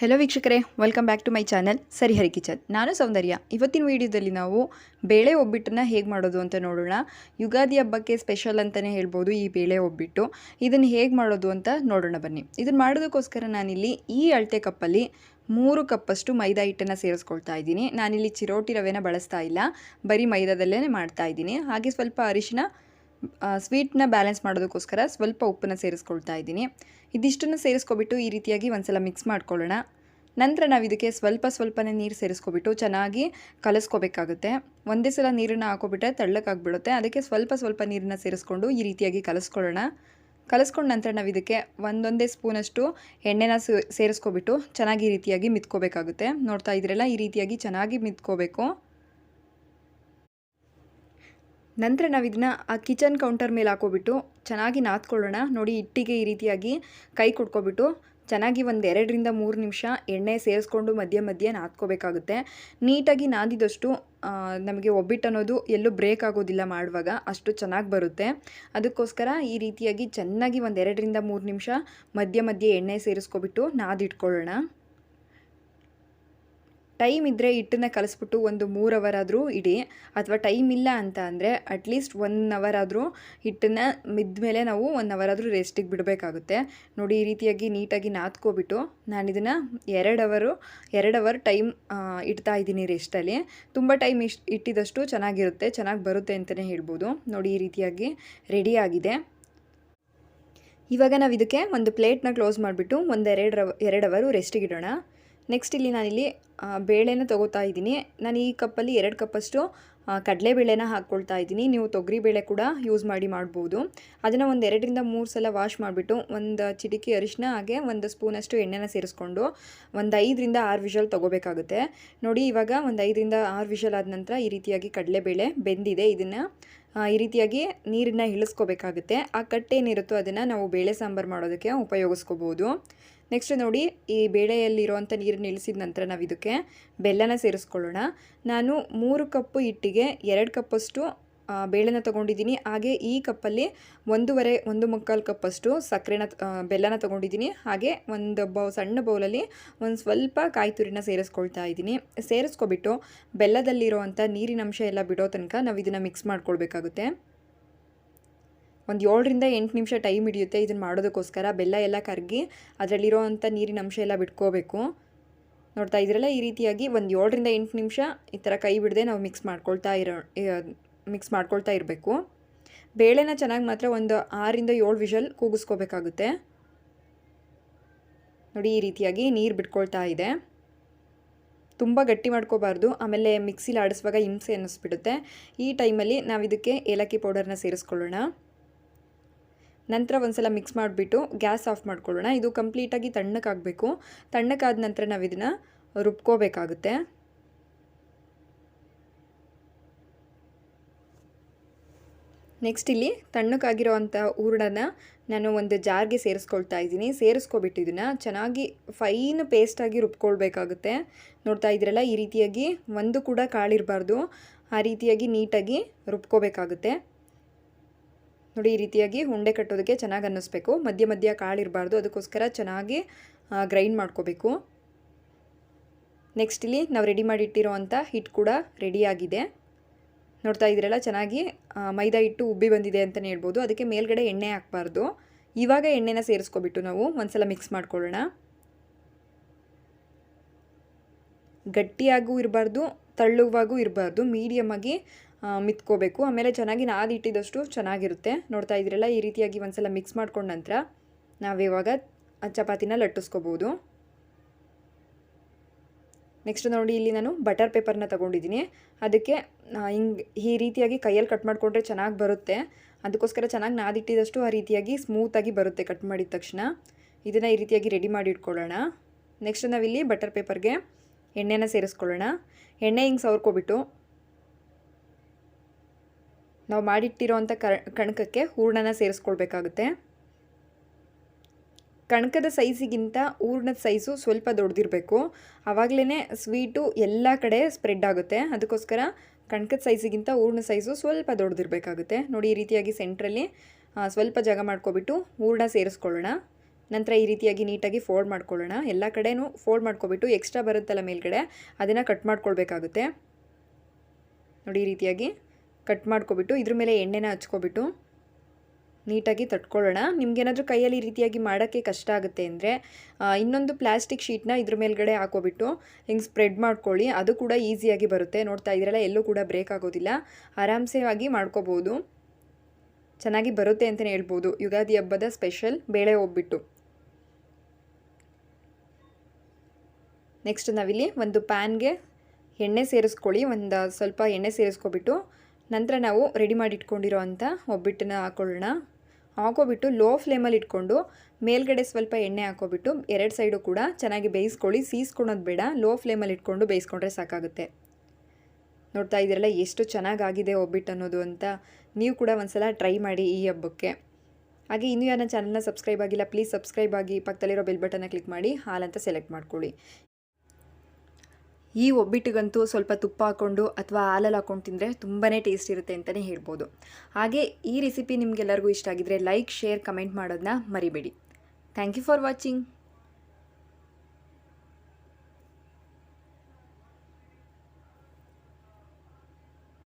Hello ವೀಕ್ಷಕರೇ, welcome back to my channel Sarihari kitchen. ನಾನು ಸೌಂದರ್ಯ. ಇವತ್ತಿನ ವಿಡಿಯೋದಲ್ಲಿ ನಾವು ಬೇಳೆ ಒಬ್ಬಿಟ್ಟನ್ನು ಹೇಗೆ ಮಾಡೋದು ಅಂತ ನೋಡೋಣ. ಯುಗಾದಿ ಹಬ್ಬಕ್ಕೆ ಸ್ಪೆಷಲ್ ಅಂತಲೇ ಹೇಳ್ಬೋದು ಈ ಬೇಳೆ ಒಬ್ಬಿಟ್ಟು. ಇದನ್ನು ಹೇಗೆ ಮಾಡೋದು ಅಂತ ನೋಡೋಣ ಬನ್ನಿ. ಇದನ್ನು ಮಾಡೋದಕ್ಕೋಸ್ಕರ ನಾನಿಲ್ಲಿ ಈ ಅಳತೆ ಕಪ್ಪಲ್ಲಿ 3 ಕಪ್ಪಷ್ಟು ಮೈದಾ ಹಿಟ್ಟನ್ನು ಸೇರಿಸ್ಕೊಳ್ತಾ ಇದ್ದೀನಿ. ನಾನಿಲ್ಲಿ ಚಿರೋಟಿ ರವೆನ ಬಳಸ್ತಾ ಇಲ್ಲ, ಬರೀ ಮೈದಾದಲ್ಲೇ ಮಾಡ್ತಾ ಇದ್ದೀನಿ. ಹಾಗೆ ಸ್ವಲ್ಪ ಅರಿಶಿನ, ಸ್ವೀಟ್ನ ಬ್ಯಾಲೆನ್ಸ್ ಮಾಡೋದಕ್ಕೋಸ್ಕರ ಸ್ವಲ್ಪ ಉಪ್ಪನ್ನು ಸೇರಿಸ್ಕೊಳ್ತಾ ಇದ್ದೀನಿ. ಇದಿಷ್ಟನ್ನು ಸೇರಿಸ್ಕೊಬಿಟ್ಟು ಈ ರೀತಿಯಾಗಿ ಒಂದ್ಸಲ ಮಿಕ್ಸ್ ಮಾಡ್ಕೊಳ್ಳೋಣ. ನಂತರ ನಾವು ಇದಕ್ಕೆ ಸ್ವಲ್ಪನೇ ನೀರು ಸೇರಿಸ್ಕೊಬಿಟ್ಟು ಚೆನ್ನಾಗಿ ಕಲಿಸ್ಕೋಬೇಕಾಗುತ್ತೆ. ಒಂದೇ ಸಲ ನೀರನ್ನು ಹಾಕೋಬಿಟ್ರೆ ತೆಳ್ಳಕ್ಕಾಗ್ಬಿಡುತ್ತೆ. ಅದಕ್ಕೆ ಸ್ವಲ್ಪ ನೀರನ್ನು ಸೇರಿಸ್ಕೊಂಡು ಈ ರೀತಿಯಾಗಿ ಕಲಿಸ್ಕೊಳ್ಳೋಣ. ಕಲಿಸ್ಕೊಂಡ ನಂತರ ನಾವು ಇದಕ್ಕೆ ಒಂದೊಂದೇ ಸ್ಪೂನಷ್ಟು ಎಣ್ಣೆನ ಸೇರಿಸ್ಕೊಬಿಟ್ಟು ಚೆನ್ನಾಗಿ ಈ ರೀತಿಯಾಗಿ ಮಿತ್ಕೋಬೇಕಾಗುತ್ತೆ. ನೋಡ್ತಾ ಇದ್ರಲ್ಲ, ಈ ರೀತಿಯಾಗಿ ಚೆನ್ನಾಗಿ ಮಿತ್ಕೋಬೇಕು. ನಂತರ ನಾವು ಇದನ್ನ ಆ ಕಿಚನ್ ಕೌಂಟರ್ ಮೇಲೆ ಹಾಕೋಬಿಟ್ಟು ಚೆನ್ನಾಗಿ ನಾದ್ಕೊಳ್ಳೋಣ. ನೋಡಿ, ಹಿಟ್ಟಿಗೆ ಈ ರೀತಿಯಾಗಿ ಕೈ ಕುಟ್ಕೊಬಿಟ್ಟು ಚೆನ್ನಾಗಿ 2ರಿಂದ 3 ನಿಮಿಷ ಎಣ್ಣೆ ಸೇರಿಸ್ಕೊಂಡು ಮಧ್ಯೆ ನಾದ್ಕೋಬೇಕಾಗುತ್ತೆ. ನೀಟಾಗಿ ನಾದಿದಷ್ಟು ನಮಗೆ ಒಬ್ಬಿಟ್ಟು ಅನ್ನೋದು ಎಲ್ಲೂ ಬ್ರೇಕ್ ಆಗೋದಿಲ್ಲ, ಮಾಡುವಾಗ ಅಷ್ಟು ಚೆನ್ನಾಗಿ ಬರುತ್ತೆ. ಅದಕ್ಕೋಸ್ಕರ ಈ ರೀತಿಯಾಗಿ ಚೆನ್ನಾಗಿ 2ರಿಂದ 3 ನಿಮಿಷ ಮಧ್ಯೆ ಎಣ್ಣೆ ಸೇರಿಸ್ಕೊಬಿಟ್ಟು ನಾದಿಟ್ಕೊಳ್ಳೋಣ. ಟೈಮ್ ಇದ್ದರೆ ಹಿಟ್ಟನ್ನು ಕಲಿಸ್ಬಿಟ್ಟು ಒಂದು 3 ಅವರ್ ಆದರೂ ಇಡಿ, ಅಥವಾ ಟೈಮ್ ಇಲ್ಲ ಅಂತ ಅಂದರೆ ಅಟ್ಲೀಸ್ಟ್ 1 ಅವರ್ ಆದರೂ ಹಿಟ್ಟನ್ನು ಮಿದ್ಮೇಲೆ ನಾವು 1 ಅವರ್ ಆದರೂ ರೆಸ್ಟಿಗೆ ಬಿಡಬೇಕಾಗುತ್ತೆ. ನೋಡಿ, ಈ ರೀತಿಯಾಗಿ ನೀಟಾಗಿ ನಾದ್ಕೋಬಿಟ್ಟು ನಾನು ಇದನ್ನು 2 ಅವರ್ ಟೈಮ್ ಇಡ್ತಾ ಇದ್ದೀನಿ ರೆಸ್ಟಲ್ಲಿ. ತುಂಬ ಟೈಮ್ ಇಟ್ಟಿದಷ್ಟು ಚೆನ್ನಾಗಿರುತ್ತೆ, ಚೆನ್ನಾಗಿ ಬರುತ್ತೆ ಅಂತಲೇ ಹೇಳ್ಬೋದು. ನೋಡಿ, ಈ ರೀತಿಯಾಗಿ ರೆಡಿಯಾಗಿದೆ. ಇವಾಗ ನಾವು ಇದಕ್ಕೆ ಒಂದು ಪ್ಲೇಟ್ನ ಕ್ಲೋಸ್ ಮಾಡಿಬಿಟ್ಟು 2 ಅವರು ರೆಸ್ಟಿಗೆ ಇಡೋಣ. ನೆಕ್ಸ್ಟ್ ಇಲ್ಲಿ ನಾನಿಲ್ಲಿ ಬೇಳೆನ ತೊಗೋತಾ ಇದ್ದೀನಿ. ನಾನು ಈ ಕಪ್ಪಲ್ಲಿ 2 ಕಪ್ಪಷ್ಟು ಕಡಲೆಬೇಳೆನ ಹಾಕ್ಕೊಳ್ತಾ ಇದ್ದೀನಿ. ನೀವು ತೊಗರಿಬೇಳೆ ಕೂಡ ಯೂಸ್ ಮಾಡ್ಬೋದು. ಅದನ್ನು 2ರಿಂದ 3 ಸಲ ವಾಶ್ ಮಾಡಿಬಿಟ್ಟು ಒಂದು ಚಿಟಿಕೆ ಅರಿಶಿನ ಹಾಗೆ 1 ಸ್ಪೂನಷ್ಟು ಎಣ್ಣೆನ ಸೇರಿಸ್ಕೊಂಡು 5ರಿಂದ 6 ವಿಷಲ್ ತೊಗೋಬೇಕಾಗುತ್ತೆ. ನೋಡಿ, ಇವಾಗ 5ರಿಂದ 6 ವಿಷಲ್ ಆದ ನಂತರ ಈ ರೀತಿಯಾಗಿ ಕಡಲೆಬೇಳೆ ಬೆಂದಿದೆ. ಇದನ್ನು ಈ ರೀತಿಯಾಗಿ ನೀರನ್ನು ಇಳಿಸ್ಕೋಬೇಕಾಗುತ್ತೆ. ಆ ಕಟ್ಟೇನಿರುತ್ತೋ ಅದನ್ನು ನಾವು ಬೇಳೆ ಸಾಂಬಾರು ಮಾಡೋದಕ್ಕೆ ಉಪಯೋಗಿಸ್ಕೋಬೋದು. ನೆಕ್ಸ್ಟ್ ನೋಡಿ, ಈ ಬೇಳೆಯಲ್ಲಿರುವಂಥ ನೀರನ್ನು ಇಳಿಸಿದ ನಂತರ ನಾವು ಇದಕ್ಕೆ ಬೆಲ್ಲನ ಸೇರಿಸ್ಕೊಳ್ಳೋಣ. ನಾನು 3 ಕಪ್ಪು ಹಿಟ್ಟಿಗೆ 2 ಕಪ್ಪಷ್ಟು ಬೇಳೆನ ತೊಗೊಂಡಿದ್ದೀನಿ. ಹಾಗೆ ಈ ಕಪ್ಪಲ್ಲಿ 1.25 ಕಪ್ಪಷ್ಟು ಬೆಲ್ಲನ ತೊಗೊಂಡಿದ್ದೀನಿ. ಹಾಗೆ ಸಣ್ಣ ಬೌಲಲ್ಲಿ ಸ್ವಲ್ಪ ಕಾಯಿ ತುರಿನ ಸೇರಿಸ್ಕೊಳ್ತಾ ಇದ್ದೀನಿ. ಸೇರಿಸ್ಕೊಬಿಟ್ಟು ಬೆಲ್ಲದಲ್ಲಿರುವಂಥ ನೀರಿನಂಶ ಎಲ್ಲ ಬಿಡೋ ತನಕ ನಾವು ಇದನ್ನು ಮಿಕ್ಸ್ ಮಾಡ್ಕೊಳ್ಬೇಕಾಗುತ್ತೆ. 7ರಿಂದ 8 ನಿಮಿಷ ಟೈಮ್ ಹಿಡಿಯುತ್ತೆ ಇದನ್ನು ಮಾಡೋದಕ್ಕೋಸ್ಕರ. ಬೆಲ್ಲ ಎಲ್ಲ ಕರಗಿ ಅದರಲ್ಲಿರೋವಂಥ ನೀರಿನ ಅಂಶ ಎಲ್ಲ ಬಿಟ್ಕೋಬೇಕು. ನೋಡ್ತಾ ಇದ್ರಲ್ಲ, ಈ ರೀತಿಯಾಗಿ 7ರಿಂದ 8 ನಿಮಿಷ ಈ ಥರ ಕೈ ಬಿಡದೆ ನಾವು ಮಿಕ್ಸ್ ಮಾಡ್ಕೊಳ್ತಾ ಇರಬೇಕು. ಬೇಳೆನ ಚೆನ್ನಾಗಿ ಮಾತ್ರ 6ರಿಂದ 7 ವಿಷಲ್ ಕೂಗಿಸ್ಕೋಬೇಕಾಗುತ್ತೆ. ನೋಡಿ, ಈ ರೀತಿಯಾಗಿ ನೀರು ಬಿಟ್ಕೊಳ್ತಾ ಇದೆ. ತುಂಬ ಗಟ್ಟಿ ಮಾಡ್ಕೋಬಾರ್ದು, ಆಮೇಲೆ ಮಿಕ್ಸಿಲಿ ಆಡಿಸುವಾಗ ಹಿಂಸೆ ಅನ್ನಿಸ್ಬಿಡುತ್ತೆ. ಈ ಟೈಮಲ್ಲಿ ನಾವು ಇದಕ್ಕೆ ಏಲಕ್ಕಿ ಪೌಡರ್ನ ಸೇರಿಸ್ಕೊಳ್ಳೋಣ. ನಂತರ ಒಂದ್ಸಲ ಮಿಕ್ಸ್ ಮಾಡಿಬಿಟ್ಟು ಗ್ಯಾಸ್ ಆಫ್ ಮಾಡ್ಕೊಳ್ಳೋಣ. ಇದು ಕಂಪ್ಲೀಟಾಗಿ ತಣ್ಣಕ್ಕಾಗಬೇಕು. ತಣ್ಣಕ್ಕಾದ ನಂತರ ನಾವು ಇದನ್ನು ರುಬ್ಕೋಬೇಕಾಗುತ್ತೆ. ನೆಕ್ಸ್ಟ್ ಇಲ್ಲಿ ತಣ್ಣಕ್ಕಾಗಿರೋ ಅಂಥ ಹೂರಣನ ನಾನು ಒಂದು ಜಾರ್ಗೆ ಸೇರಿಸ್ಕೊಳ್ತಾ ಇದ್ದೀನಿ. ಸೇರಿಸ್ಕೊಬಿಟ್ಟು ಇದನ್ನು ಚೆನ್ನಾಗಿ ಫೈನ್ ಪೇಸ್ಟಾಗಿ ರುಬ್ಕೊಳ್ಬೇಕಾಗುತ್ತೆ. ನೋಡ್ತಾ ಇದ್ದೀರಲ್ಲ, ಈ ರೀತಿಯಾಗಿ ಒಂದು ಕೂಡ ಕಾಳಿರಬಾರ್ದು, ಆ ರೀತಿಯಾಗಿ ನೀಟಾಗಿ ರುಬ್ಕೋಬೇಕಾಗುತ್ತೆ. ನೋಡಿ, ಈ ರೀತಿಯಾಗಿ ಉಂಡೆ ಕಟ್ಟೋದಕ್ಕೆ ಚೆನ್ನಾಗಿ ಅನ್ನಿಸ್ಬೇಕು. ಮಧ್ಯ ಕಾಳಿರಬಾರ್ದು, ಅದಕ್ಕೋಸ್ಕರ ಚೆನ್ನಾಗಿ ಗ್ರೈಂಡ್ ಮಾಡ್ಕೋಬೇಕು. ನೆಕ್ಸ್ಟ್ ಇಲ್ಲಿ ನಾವು ರೆಡಿ ಮಾಡಿಟ್ಟಿರೋ ಅಂಥ ಹಿಟ್ಟು ಕೂಡ ರೆಡಿಯಾಗಿದೆ. ನೋಡ್ತಾ ಇದ್ದೀರಲ್ಲ, ಚೆನ್ನಾಗಿ ಮೈದಾ ಹಿಟ್ಟು ಉಬ್ಬಿ ಬಂದಿದೆ ಅಂತಲೇ ಹೇಳ್ಬೋದು. ಅದಕ್ಕೆ ಮೇಲ್ಗಡೆ ಎಣ್ಣೆ ಹಾಕಬಾರ್ದು. ಇವಾಗ ಎಣ್ಣೆನ ಸೇರಿಸ್ಕೊಬಿಟ್ಟು ನಾವು ಒಂದ್ಸಲ ಮಿಕ್ಸ್ ಮಾಡ್ಕೊಳ್ಳೋಣ. ಗಟ್ಟಿಯಾಗೂ ಇರಬಾರ್ದು, ತಳ್ಳುವಾಗೂ ಇರಬಾರ್ದು, ಮೀಡಿಯಮ್ಮಾಗಿ ಮಿತ್ಕೋಬೇಕು. ಆಮೇಲೆ ಚೆನ್ನಾಗಿ ನಾದಿಟ್ಟಿದ್ದಷ್ಟು ಚೆನ್ನಾಗಿರುತ್ತೆ. ನೋಡ್ತಾ ಇದ್ದೀರಲ್ಲ, ಈ ರೀತಿಯಾಗಿ ಒಂದ್ಸಲ ಮಿಕ್ಸ್ ಮಾಡ್ಕೊಂಡ ನಂತರ ನಾವಿವಾಗ ಚಪಾತಿನ ಲಟ್ಟಿಸ್ಕೋಬೋದು. ನೆಕ್ಸ್ಟ್ ನೋಡಿ, ಇಲ್ಲಿ ನಾನು ಬಟರ್ ಪೇಪರ್ನ ತೊಗೊಂಡಿದ್ದೀನಿ. ಅದಕ್ಕೆ ಈ ರೀತಿಯಾಗಿ ಕೈಯಲ್ಲಿ ಕಟ್ ಮಾಡಿಕೊಂಡ್ರೆ ಚೆನ್ನಾಗಿ ಬರುತ್ತೆ. ಅದಕ್ಕೋಸ್ಕರ ಚೆನ್ನಾಗಿ ನಾದಿಟ್ಟಿದ್ದಷ್ಟು ಆ ರೀತಿಯಾಗಿ ಸ್ಮೂತಾಗಿ ಬರುತ್ತೆ ಕಟ್ ಮಾಡಿದ ತಕ್ಷಣ. ಇದನ್ನು ಈ ರೀತಿಯಾಗಿ ರೆಡಿ ಮಾಡಿ ಇಟ್ಕೊಳ್ಳೋಣ. ನೆಕ್ಸ್ಟ್ ನಾವಿಲ್ಲಿ ಬಟರ್ ಪೇಪರ್ಗೆ ಎಣ್ಣೆನ ಸೇರಿಸ್ಕೊಳ್ಳೋಣ. ಎಣ್ಣೆ ಹಿಂಗೆ ಸವರ್ಕೊಬಿಟ್ಟು ನಾವು ಮಾಡಿಟ್ಟಿರೋವಂಥ ಕಣಕಕ್ಕೆ ಹೂರಣನ ಸೇರಿಸ್ಕೊಳ್ಬೇಕಾಗುತ್ತೆ. ಕಣಕದ ಸೈಜಿಗಿಂತ ಹೂರಣದ ಸೈಜು ಸ್ವಲ್ಪ ದೊಡ್ಡದಿರಬೇಕು, ಆವಾಗಲೇ ಸ್ವೀಟು ಎಲ್ಲ ಕಡೆ ಸ್ಪ್ರೆಡ್ ಆಗುತ್ತೆ. ಅದಕ್ಕೋಸ್ಕರ ಕಣಕದ ಸೈಜಿಗಿಂತ ಹೂರ್ಣ ಸೈಜು ಸ್ವಲ್ಪ ದೊಡ್ಡದಿರಬೇಕಾಗುತ್ತೆ. ನೋಡಿ, ಈ ರೀತಿಯಾಗಿ ಸೆಂಟ್ರಲ್ಲಿ ಸ್ವಲ್ಪ ಜಾಗ ಮಾಡ್ಕೊಬಿಟ್ಟು ಹೂರಣ ಸೇರಿಸ್ಕೊಳ್ಳೋಣ. ನಂತರ ಈ ರೀತಿಯಾಗಿ ನೀಟಾಗಿ ಫೋಲ್ಡ್ ಮಾಡ್ಕೊಳ್ಳೋಣ. ಎಲ್ಲ ಕಡೆನೂ ಫೋಲ್ಡ್ ಮಾಡ್ಕೊಬಿಟ್ಟು ಎಕ್ಸ್ಟ್ರಾ ಬರುತ್ತಲ್ಲ ಮೇಲ್ಗಡೆ ಅದನ್ನು ಕಟ್ ಮಾಡ್ಕೊಳ್ಬೇಕಾಗುತ್ತೆ. ನೋಡಿ ಈ ರೀತಿಯಾಗಿ ಕಟ್ ಮಾಡ್ಕೊಬಿಟ್ಟು ಇದ್ರ ಮೇಲೆ ಎಣ್ಣೆನ ಹಚ್ಕೊಬಿಟ್ಟು ನೀಟಾಗಿ ತಟ್ಕೊಳ್ಳೋಣ. ನಿಮ್ಗೇನಾದರೂ ಕೈಯಲ್ಲಿ ಈ ರೀತಿಯಾಗಿ ಮಾಡೋಕ್ಕೆ ಕಷ್ಟ ಆಗುತ್ತೆ ಅಂದರೆ ಇನ್ನೊಂದು ಪ್ಲಾಸ್ಟಿಕ್ ಶೀಟ್ನ ಇದ್ರ ಮೇಲ್ಗಡೆ ಹಾಕೋಬಿಟ್ಟು ಹಿಂಗೆ ಸ್ಪ್ರೆಡ್ ಮಾಡ್ಕೊಳ್ಳಿ, ಅದು ಕೂಡ ಈಸಿಯಾಗಿ ಬರುತ್ತೆ. ನೋಡ್ತಾ ಇದ್ರಲ್ಲ, ಎಲ್ಲೂ ಕೂಡ ಬ್ರೇಕ್ ಆಗೋದಿಲ್ಲ, ಆರಾಮ್ಸೆ ಆಗಿ ಮಾಡ್ಕೋಬೋದು. ಚೆನ್ನಾಗಿ ಬರುತ್ತೆ ಅಂತಲೇ ಹೇಳ್ಬೋದು. ಯುಗಾದಿ ಹಬ್ಬದ ಸ್ಪೆಷಲ್ ಬೇಳೆ ಒಬ್ಬಟ್ಟು. ನೆಕ್ಸ್ಟ್ ನಾವಿಲ್ಲಿ ಒಂದು ಪ್ಯಾನ್ಗೆ ಎಣ್ಣೆ ಸೇರಿಸ್ಕೊಳ್ಳಿ, ಒಂದು ಸ್ವಲ್ಪ ಎಣ್ಣೆ ಸೇರಿಸ್ಕೊಬಿಟ್ಟು ನಂತರ ನಾವು ರೆಡಿ ಮಾಡಿ ಇಟ್ಕೊಂಡಿರೋ ಅಂಥ ಒಬ್ಬಟ್ಟನ್ನ ಹಾಕೋಬಿಟ್ಟು ಲೋ ಫ್ಲೇಮಲ್ಲಿ ಇಟ್ಕೊಂಡು ಮೇಲ್ಗಡೆ ಸ್ವಲ್ಪ ಎಣ್ಣೆ ಹಾಕೋಬಿಟ್ಟು ಎರಡು ಸೈಡು ಕೂಡ ಚೆನ್ನಾಗಿ ಬೇಯಿಸ್ಕೊಳ್ಳಿ. ಸೀಸ್ಕೊಳೋದು ಬೇಡ, ಲೋ ಫ್ಲೇಮಲ್ಲಿ ಇಟ್ಕೊಂಡು ಬೇಯಿಸ್ಕೊಂಡ್ರೆ ಸಾಕಾಗುತ್ತೆ. ನೋಡ್ತಾ ಇದ್ದೀರಲ್ಲ ಎಷ್ಟು ಚೆನ್ನಾಗಾಗಿದೆ ಒಬ್ಬಟ್ಟು ಅನ್ನೋದು ಅಂತ. ನೀವು ಕೂಡ ಒಂದ್ಸಲ ಟ್ರೈ ಮಾಡಿ ಈ ಹಬ್ಬಕ್ಕೆ. ಹಾಗೆ ಇನ್ನೂ ಯಾರ ಚಾನಲ್ನ ಸಬ್ಸ್ಕ್ರೈಬ್ ಆಗಿಲ್ಲ, ಪ್ಲೀಸ್ ಸಬ್ಸ್ಕ್ರೈಬ್ ಆಗಿ, ಪಕ್ಕದಲ್ಲಿರೋ ಬೆಲ್ ಬಟನ್ನ ಕ್ಲಿಕ್ ಮಾಡಿ ಹಾಲ್ ಅಂತ ಸೆಲೆಕ್ಟ್ ಮಾಡ್ಕೊಳ್ಳಿ. ಈ ಒಬ್ಬಟ್ಟಿಗಂತೂ ಸ್ವಲ್ಪ ತುಪ್ಪ ಹಾಕ್ಕೊಂಡು ಅಥವಾ ಹಾಲಲ್ಲಿ ಹಾಕ್ಕೊಂಡು ತಿಂದರೆ ತುಂಬಾ ಟೇಸ್ಟ್ ಇರುತ್ತೆ ಅಂತಲೇ ಹೇಳ್ಬೋದು. ಹಾಗೆ ಈ ರೆಸಿಪಿ ನಿಮಗೆಲ್ಲರಿಗೂ ಇಷ್ಟ ಆಗಿದ್ರೆ ಲೈಕ್, ಶೇರ್, ಕಮೆಂಟ್ ಮಾಡೋದನ್ನ ಮರಿಬೇಡಿ. Thank you for watching.